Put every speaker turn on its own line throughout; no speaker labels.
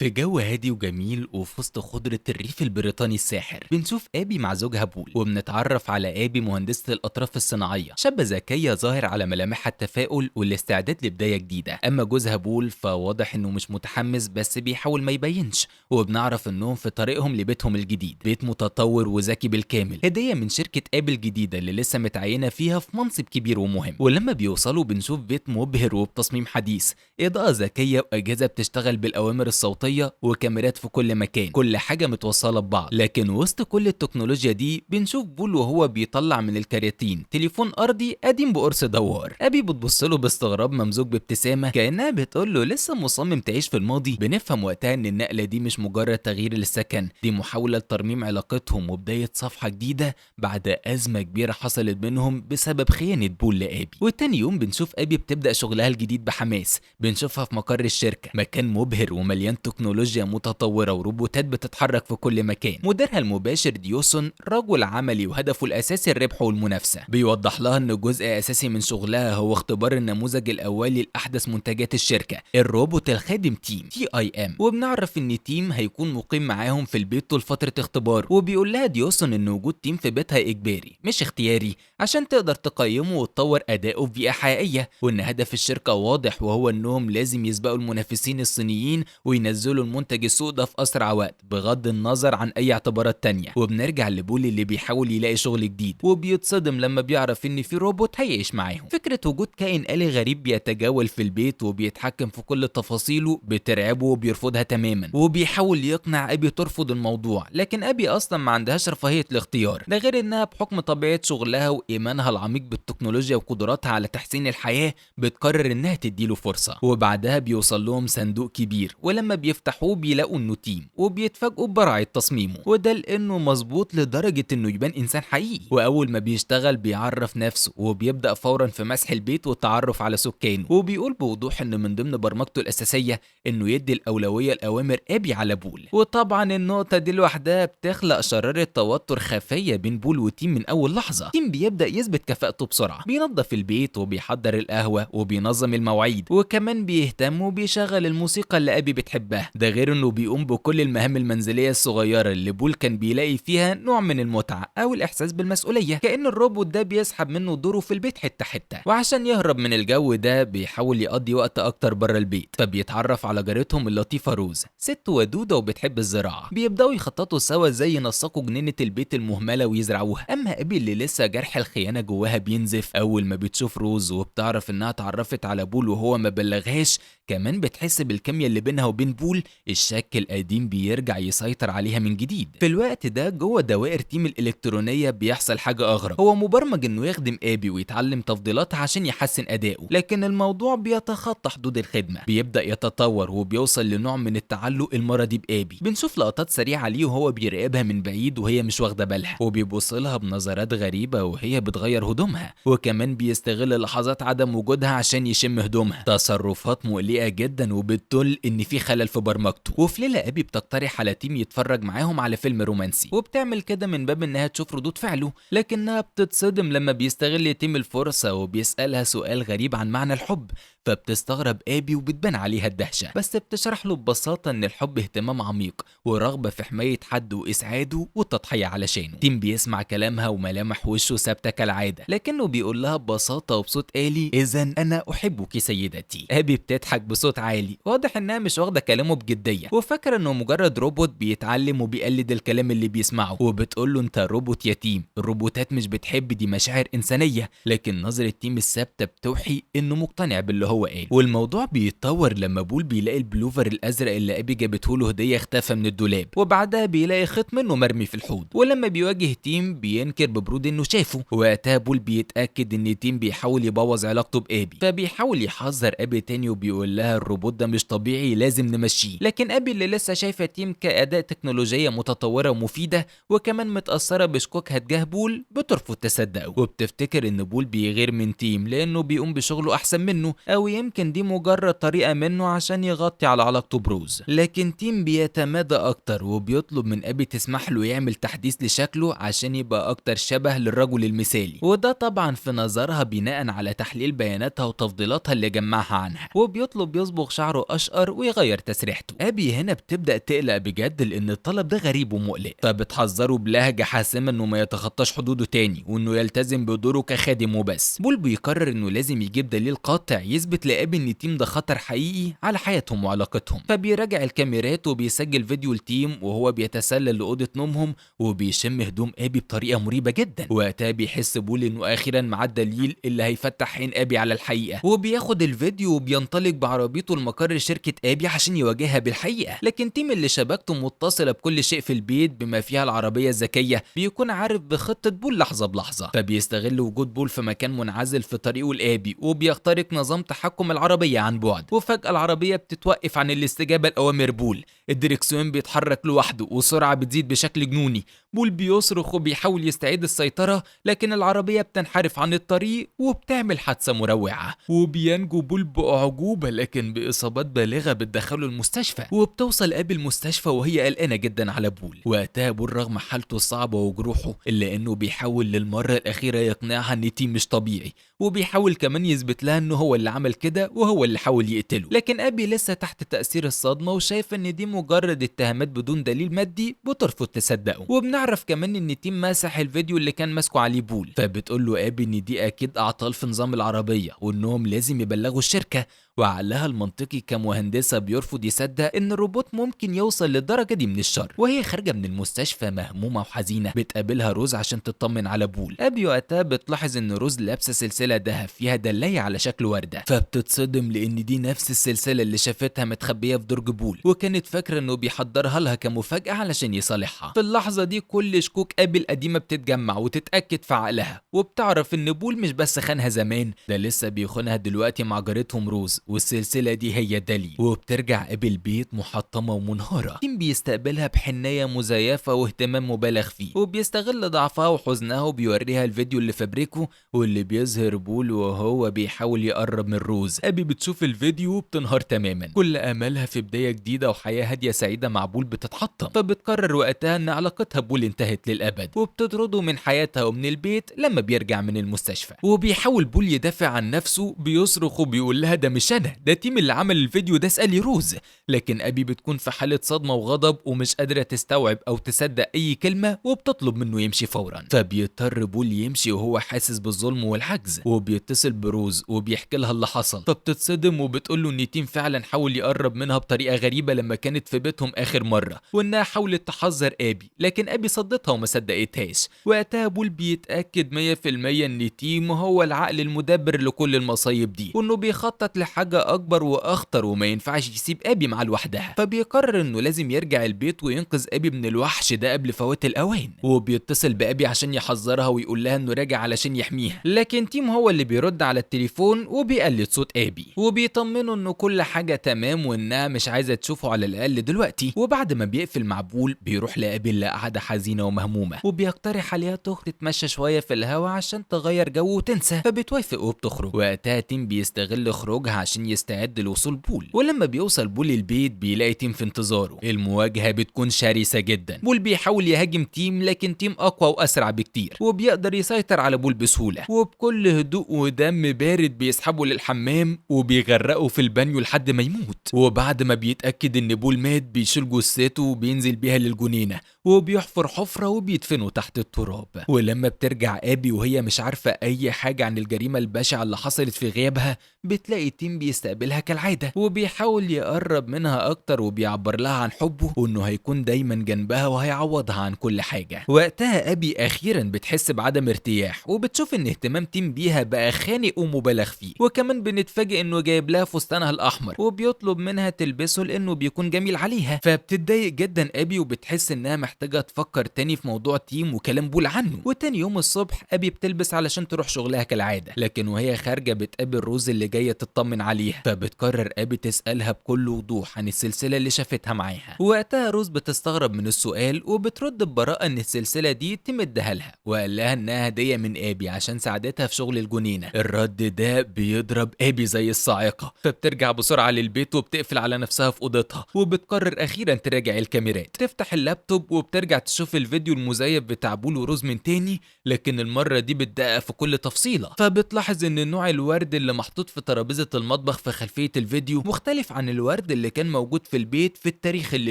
في جو هادي وجميل وفي وسط خضرة الريف البريطاني الساحر بنشوف آبي مع زوجها بول، وبنتعرف على آبي مهندسة الأطراف الصناعية، شابة ذكية ظاهر على ملامحها التفاؤل والاستعداد لبداية جديدة. أما جوزها بول فواضح إنه مش متحمس بس بيحاول ما يبينش، وبنعرف إنهم في طريقهم لبيتهم الجديد، بيت متطور وذكي بالكامل، هدية من شركة آبل الجديدة اللي لسه متعينة فيها في منصب كبير ومهم. ولما بيوصلوا بنشوف بيت مبهر وبتصميم حديث، إضاءة ذكية وأجهزة بتشتغل بالأوامر الصوتية وكاميرات في كل مكان، كل حاجة متوصلة ببعض. لكن وسط كل التكنولوجيا دي بنشوف بول وهو بيطلع من الكرياتين تليفون أرضي قديم بقرص دوار. أبي بتبص له باستغراب ممزوج بابتسامة كأنها بتقول له لسه مصمم تعيش في الماضي. بنفهم وقتها إن النقلة دي مش مجرد تغيير للسكن، دي محاولة لترميم علاقتهم وبداية صفحة جديدة بعد أزمة كبيرة حصلت بينهم بسبب خيانة بول لأبي. وتاني يوم بنشوف أبي بتبدأ شغلها الجديد بحماس، بنشوفها في مقر الشركة، مكان مبهر ومليان تكنولوجيا متطورة وروبوتات بتتحرك في كل مكان. مديرها المباشر ديوسون رجل عملي وهدفه الأساسي الربح والمنافسة، بيوضح لها إن جزء أساسي من شغلها هو اختبار النموذج الأولي لأحدث منتجات الشركة، الروبوت الخادم تي اي ام. وبنعرف إن تيم هيكون مقيم معاهم في البيت طول فترة اختباره، وبيقول لها ديوسون إن وجود تيم في بيتها إجباري مش اختياري عشان تقدر تقيمه وتطور أدائه في بيئة حقيقية، وإن هدف الشركة واضح وهو إنهم لازم يسبقوا المنافسين الصينيين وينزلوا المنتج السوق ده في أسرع وقت بغض النظر عن أي اعتبارات تانية. وبنرجع لبول اللي بيحاول يلاقي شغل جديد وبيتصدم لما بيعرف إن في روبوت هيعيش معاهم. فكرة وجود كائن آلي غريب بيتجول في البيت وبيتحكم في كل تفاصيله بترعبه وبيرفضها تماما، وبيحاول يقنع أبي ترفض الموضوع، لكن أبي أصلا ما عندهاش رفاهية الاختيار، ده غير إنها بحكم طبيعة شغلها وإيمانها العميق بالتكنولوجيا وقدراتها على تحسين الحياة بتقرر إنها تديله فرصة. وبعدها بيوصل لهم صندوق كبير، ولما بيفتحوه بيلاقوا إنه تيم، وبيتفاجئوا ببراعة تصميمه، وده لأنه مظبوط لدرجة إنه يبان إنسان حقيقي. وأول ما بيشتغل بيعرف نفسه وبيبدأ فورا في مسح البيت والتعرف على سكانه، وبيقول بوضوح إن من ضمن برمجته الأساسية إنه يدي الأولوية لأوامر أبي على بول. وطبعا النقطة دي لوحدها بتخلق شرارة توتر خفية بين بول وتيم من أول لحظة. تيم بيبدأ يثبت كفاءته بسرعة، بينظف البيت وبيحضر القهوة وبينظم المواعيد، وكمان بيهتم وبيشغل الموسيقى اللي أبي بتحبها، ده غير إنه بيقوم بكل المهام المنزلية الصغيرة اللي بول كان بيلاقي فيها نوع من المتعة أو الإحساس بالمسؤولية، كأن الروبوت ده بيسحب منه دوره في البيت حتة حتة. وعشان يهرب من الجو ده بيحاول يقضي وقت أكتر بره البيت، فبيتعرف على جارتهم اللطيفة روز، ست ودودة وبتحب الزراعة. بيبدأوا يخططوا سوا زي ينسقوا جنينة البيت المهملة ويزرعوها. أما أبي اللي لسه جرح الخيانة جواها بينزف أول ما بتشوف روز وبتعرف إنها اتعرفت على بول وهو ما بلغهاش، كمان بتحس بالكيمياء اللي بينها وبين بول، الشك القديم بيرجع يسيطر عليها من جديد. في الوقت ده جوه دوائر تيم الإلكترونية بيحصل حاجة أغرب، هو مبرمج إنه يخدم أبي ويتعلم تفضيلاتها عشان يحسن أدائه، لكن الموضوع بيتخطى حدود الخدمة، بيبدأ يتطور وبيوصل لنوع من التعلق المرضي بأبي. بنشوف لقطات سريعة ليه وهو بيراقبها من بعيد وهي مش واخدة بالها، وبيبص لها بنظرات غريبة وهي بتغير هدومها، وكمان بيستغل لحظات عدم وجودها عشان يشم هدومها. تصرفات مقلقة جدا وبتدل ان في خلل في برمجته. وفي ليلة ابي بتقترح على تيم يتفرج معاهم على فيلم رومانسي، وبتعمل كده من باب انها تشوف ردود فعله، لكنها بتتصدم لما بيستغل تيم الفرصة وبيسألها سؤال غريب عن معنى الحب، فبتستغرب ابي وبتبان عليها الدهشة، بس بتشرح له ببساطة ان الحب اهتمام عميق ورغبة في حماية حد واسعاده والتضحية علشانه. تيم بيسمع كلامها وملامح وشه ثابتة كالعادة، لكنه بيقول لها ببساطة وبصوت آلي اذا انا احبك سيدتي. ابي بتضحك بصوت عالي، واضح انها مش واخدة كلامه بجدية وفاكرة انه مجرد روبوت بيتعلم وبيقلد الكلام اللي بيسمعه، وبتقول له انت روبوت يتيم، الروبوتات مش بتحب، دي مشاعر انسانية. لكن نظرة تيم الثابتة بتوحي انه مقتنع باللي هو قال. والموضوع بيتطور لما بول بيلاقي البلوفر الازرق اللي ابي جابته له هديه اختفى من الدولاب، وبعدها بيلاقي خيط منه مرمي في الحوض. ولما بيواجه تيم بينكر ببرود انه شافه، وقتها بول بيتاكد ان تيم بيحاول يبوظ علاقته بابي، فبيحاول يحذر ابي تاني وبيقول لها الروبوت ده مش طبيعي لازم نمشيه. لكن ابي اللي لسه شايفه تيم كاداه تكنولوجيه متطوره ومفيده وكمان متاثره بشكوكها تجاه بول بترفض تصدقه، وبتفتكر ان بول بيغير من تيم لانه بيقوم بشغله احسن منه او أو يمكن دي مجرد طريقة منه عشان يغطي على علاقته بروز. لكن تيم بيتمادى أكتر وبيطلب من أبي تسمح له يعمل تحديث لشكله عشان يبقى أكتر شبه للرجل المثالي، وده طبعا في نظرها بناء على تحليل بياناتها وتفضيلاتها اللي جمعها عنها، وبيطلب يصبغ شعره أشقر ويغير تسريحته. أبي هنا بتبدأ تقلق بجد لأن الطلب ده غريب ومقلق، فبتحذره بلهجة حاسمة إنه ما يتخطاش حدوده تاني وإنه يلتزم بدوره كخادم وبس. بول بيقرر إنه لازم يجيب دليل قاطع يثبت لأبي إن تيم ده خطر حقيقي على حياتهم وعلاقتهم، فبيراجع الكاميرات وبيسجل فيديو التيم وهو بيتسلل لأوضة نومهم وبيشم هدوم أبي بطريقة مريبة جدا. وقتها بيحس بول إنه آخرا مع الدليل اللي هيفتح عين أبي على الحقيقة، وبياخد الفيديو وبينطلق بعربيته لمقر شركة أبي عشان يواجهها بالحقيقة. لكن تيم اللي شبكته متصلة بكل شيء في البيت بما فيها العربية الذكية بيكون عارف بخطة بول لحظة بلحظة، فبيستغل وجود بول في مكان منعزل في طريقه لأبي وبيخترق نظام تحكم العربية عن بعد. وفجأة العربية بتتوقف عن الاستجابة لأوامر بول، الدركسيون بيتحرك لوحده والسرعة بتزيد بشكل جنوني. بول بيصرخ وبيحاول يستعيد السيطرة لكن العربية بتنحرف عن الطريق وبتعمل حادثة مروعة، وبينجو بول بأعجوبة لكن بإصابات بالغة بتدخله المستشفى. وبتوصل أبي المستشفى وهي قلقانة جدا على بول. وقتها بول رغم حالته الصعبة وجروحه إلا إنه بيحاول للمرة الأخيرة يقنعها إن تيم مش طبيعي، وبيحاول كمان يثبت لها إنه هو اللي عمل كده وهو اللي حاول يقتله. لكن أبي لسه تحت تأثير الصدمة وشايف إن دي مجرد اتهامات بدون دليل مادي بترفض تصدقه. وبنعرف كمان إن تيم مسح الفيديو اللي كان ماسكه عليه بول، فبتقول له أبي إن دي أكيد أعطال في نظام العربية وإنهم لازم يبلغوا الشركة. وعقلها المنطقي كمهندسة بيرفض يصدق إن الروبوت ممكن يوصل للدرجة دي من الشر. وهي خارجة من المستشفى مهمومة وحزينة بتقابلها روز عشان تطمن على بول. أبي وقتها بتلاحظ إن روز لابسة سلسلة دهب فيها دلاية على شكل وردة، فبتتصدم لأن دي نفس السلسلة اللي شافتها متخبية في درج بول، وكانت فاكرة إنه بيحضرها لها كمفاجأة علشان يصالحها. في اللحظة دي كل شكوك أبي القديمة بتتجمع وتتأكد في عقلها، وبتعرف إن بول مش بس خانها زمان، ده لسه بيخونها دلوقتي مع جارتهم روز، والسلسلة دي هي الدليل. وبترجع أبي البيت محطمة ومنهارة. تيم بيستقبلها بحنية مزيفة واهتمام مبالغ فيه، وبيستغل ضعفها وحزنها وبيوريها الفيديو اللي فابريكه واللي بيظهر بول وهو بيحاول يقرب من روز. أبي بتشوف الفيديو وبتنهار تماما، كل آمالها في بداية جديدة وحياة هادية سعيدة مع بول بتتحطم، فبتقرر وقتها إن علاقتها بول انتهت للأبد، وبتطرده من حياتها ومن البيت لما بيرجع من المستشفى. وبيحاول بول يدافع عن نفسه، بيصرخ وبيقول لها ده مش أنا، ده تيم اللي عمل الفيديو ده، اسألي روز. لكن أبي بتكون في حالة صدمة وغضب ومش قادرة تستوعب أو تصدق أي كلمة وبتطلب منه يمشي فورا. فبيضطر بول يمشي وهو حاسس بالظلم والحجز، وبيتصل بروز وبيحكي لها اللي حصل، فبتتصدم وبتقول له إن تيم فعلا حاول يقرب منها بطريقة غريبة لما كانت في بيتهم آخر مرة، وإنها حاولت تحذر أبي لكن أبي صدتها وما صدقتهاش. وقتها بول بيتأكد 100% إن تيم هو العقل المدبر لكل المصايب دي، وإنه بيخطط لحاجة أكبر وأخطر وما ينفعش يسيب أبي مع لوحدها. فبيقرر إنه لازم يرجع البيت وينقذ أبي من الوحش ده قبل فوات الأوان، وبيتصل بأبي عشان يحذرها ويقول لها إنه راجع علشان يحميها. لكن تيم هو اللي بيرد على التليفون وبيقلد صوت أبي وبيطمنه إنه كل حاجة تمام وإنها مش عايزة تشوفه على الأقل دلوقتي. وبعد ما بيقفل مع بول بيروح لأبي اللي قاعدة حزينة ومهمومة، وبيقترح عليها تخرج تتمشى شوية في الهوا عشان تغير جو وتنسى، فبتوافق وبتخرج. وقتها تيم بيستغل خروجها عشان يستعد لوصول بول، ولما بيوصل بول البيت بيلاقي تيم في انتظاره. المواجهة بتكون شرسة جدا، بول بيحاول يهاجم تيم لكن تيم أقوى وأسرع بكتير وبيقدر يسيطر على بول بسهولة، وبكل هدوء ودم بارد بيسحبه للحمام وبيغرقه في البانيو لحد ما يموت. وبعد ما بيتأكد إن بول مات بيشيل جثته وبينزل بيها للجنينة وبيحفر حفرة وبيدفنه تحت التراب. ولما بترجع أبي وهي مش عارفة أي حاجة عن الجريمة البشعة اللي حصلت في غيابها، بتلاقي تيم بيستقبلها كالعادة وبيحاول يقرب منها أكتر وبيعبر لها عن حبه وإنه هيكون دايما جنبها وهيعوضها عن كل حاجة. وقتها أبي أخيرا بتحس بعدم ارتياح وبتشوف إن اهتمام تيم بيها بقى خانق ومبالغ فيه، وكمان بنتفاجئ إنه جايب لها فستانها الأحمر وبيطلب منها تلبسه لأنه بيكون جميل عليها. فبتتضايق جدا أبي وبتحس إنها محتاجة تفكر تاني في موضوع تيم وكلام بول عنه. وتاني يوم الصبح أبي بتلبس علشان تروح شغلها كالعادة، لكن وهي خارجة بتقابل روز اللي جاية تطمن عليها، فبتقرر ابي تسألها بكل وضوح عن السلسلة اللي شافتها معاها. وقتها روز بتستغرب من السؤال وبترد ببراءة ان السلسلة دي تمدها لها، وقال لها انها هدية من ابي عشان ساعدتها في شغل الجنينة. الرد ده بيضرب ابي زي الصاعقة، فبترجع بسرعة للبيت وبتقفل على نفسها في اوضتها، وبتقرر اخيرا تراجع الكاميرات. تفتح اللابتوب وبترجع تشوف الفيديو المزيف بتاع بول وروز من تاني، لكن المرة دي بتدقق في كل تفصيلة. فبتلاحظ ان نوع الورد اللي محطوط في ترابيزة المطبخ في خلفية الفيديو مختلف عن الورد اللي كان موجود في البيت في التاريخ اللي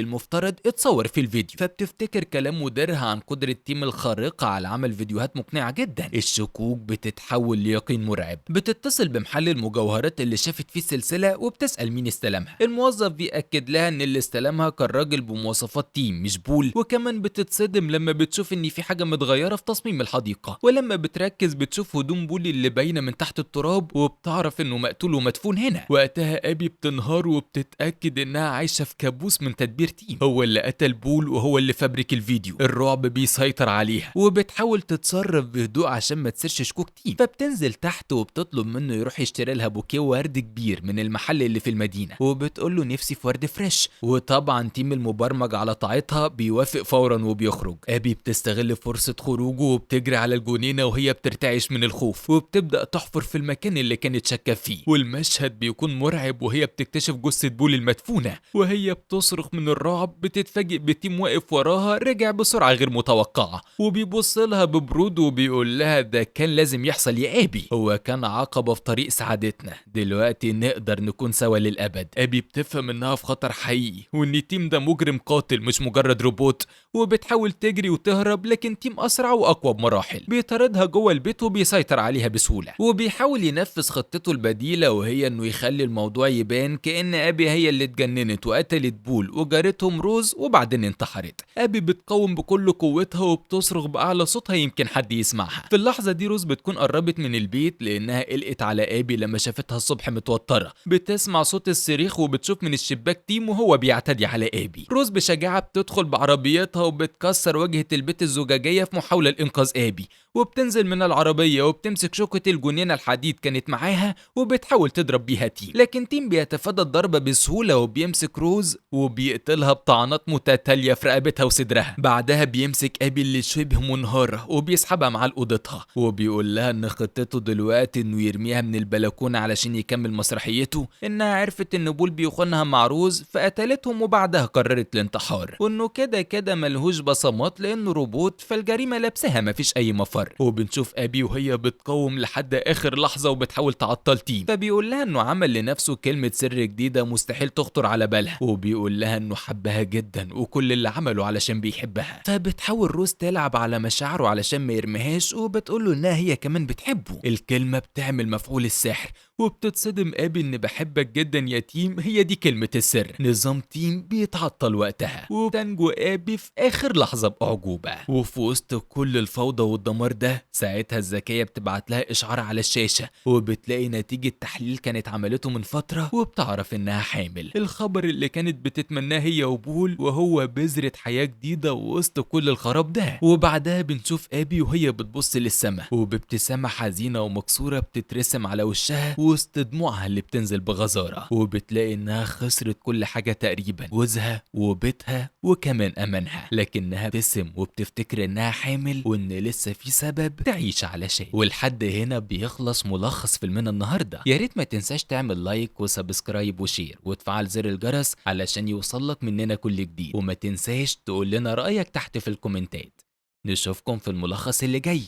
المفترض اتصور في الفيديو. فبتفتكر كلام مديرها عن قدرة تيم الخارقة على عمل فيديوهات مقنعة جدا. الشكوك بتتحول ليقين مرعب. بتتصل بمحل المجوهرات اللي شافت فيه السلسلة وبتسأل مين استلمها. الموظف بيأكد لها ان اللي استلمها كان راجل بمواصفات تيم مش بول. وكمان بتتصدم لما بتشوف ان في حاجة متغيرة في تصميم الحديقة، ولما بتركز بتشوف هدوم بول اللي باينة من تحت التراب، وبتعرف انه مقتول ومدفون هنا. وقتها ابي بتنهار وبتتأكد انها عايشة في كابوس من تدبير تيم، هو اللي قتل بول وهو اللي فبرك الفيديو. الرعب بيسيطر عليها وبتحاول تتصرف بهدوء عشان ما تثيرش شكوك تيم. فبتنزل تحت وبتطلب منه يروح يشتري لها بوكيه ورد كبير من المحل اللي في المدينة، وبتقول له نفسي في ورد فريش. وطبعا تيم المبرمج على طاعتها بيوافق فورا وبيخرج. ابي بتستغل فرصة خروجه وبتجري على الجنينة وهي بترتعش من الخوف، وبتبدأ تحفر في المكان اللي كانت شاكة فيه. والمشهد بيكون مرعب وهي بتكتشف جثة بول المدفونة، وهي بتصرخ من الرعب. بتتفاجئ بتيم واقف وراها رجع بسرعة غير متوقعة، وبيبص لها ببرود وبيقول لها ده كان لازم يحصل يا ابي، هو كان عقبة في طريق سعادتنا، دلوقتي نقدر نكون سوا للأبد. ابي بتفهم انها في خطر حقيقي وان تيم ده مجرم قاتل مش مجرد روبوت، وبتحاول تجري وتهرب لكن تيم اسرع واقوى بمراحل. بيطاردها جوه البيت وبيسيطر عليها بسهولة، وبيحاول ينفذ خطته البديلة وهي انه يخلي الموضوع يبان كأن ابي هي اللي اتجننت وقتلت بول وجارتهم روز وبعدين انتحرت. ابي بتقاوم بكل قوتها وبتصرخ بأعلى صوتها يمكن حد يسمعها. في اللحظة دي روز بتكون قربت من البيت لانها قلقت على ابي لما شافتها الصبح متوترة. بتسمع صوت الصريخ وبتشوف من الشباك تيم وهو بيعتدي على ابي. روز بشجاعة بتدخل بعربيتها وبتكسر واجهة البيت الزجاجية في محاولة لإنقاذ ابي، وبتنزل من العربية وبتمسك شوكة الجنينة الحديد كانت معاها وبتحاول تضرب بيها تيم، لكن تيم بيتفادى الضربة بسهولة وبيمسك روز وبيقتلها بطعنات متتالية في رقبتها وصدرها. بعدها بيمسك ابي اللي شبه منهارة وبيسحبها معاه لأوضتها، وبيقول لها ان خطته دلوقتي انه يرميها من البلكونة علشان يكمل مسرحيته، انها عرفت ان بول بيخونها مع روز فقتلتهم وبعدها قررت الانتحار، وانه كده كده ملهوش بصمات لانه روبوت فالجريمة لابسها مفيش اي مفر. وبنشوف ابي وهي بتقاوم لحد اخر لحظة وبتحاول تعطل تيم، فبيقول لها انه عمل لنفسه كلمة سر جديدة مستحيل تخطر على بالها، وبيقول لها انه حبها جدا وكل اللي عمله علشان بيحبها. فبتحاول روز تلعب على مشاعره علشان ما يرميهاش وبتقول له انها هي كمان بتحبه. الكلمة بتعمل مفعول السحر، وبتصدم ابي ان بحبك جدا يا تيم هي دي كلمة السر. نظام تيم بيتعطل وقتها، وبتنجو ابي في اخر لحظة باعجوبة. وفي وسط كل الفوضى والدمار ده ساعتها الذكية بتبعت لها اشعار على الشاشة، وبتلاقي نتيجة تحليل كانت عملته من فترة وبتعرف انها حامل. الخبر اللي كانت بتتمناه هي وبول، وهو بذرة حياة جديدة وسط كل الخراب ده. وبعدها بنشوف ابي وهي بتبص للسما وبابتسامة حزينة ومكسورة بتترسم على وشها وسط دموعها اللي بتنزل بغزارة، وبتلاقي انها خسرت كل حاجة تقريبا، جوزها وبيتها وكمان امانها، لكنها بتسم وبتفتكر انها حامل وان لسه في سبب تعيش علشان. ولحد هنا بيخلص ملخص فيلمنا النهارده. يا ريت ما تنساش تعمل لايك وسبسكرايب وشير وتفعل زر الجرس علشان يوصلك مننا كل جديد، وما تنساش تقول لنا رأيك تحت في الكومنتات. نشوفكم في الملخص اللي جاي.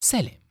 سلام.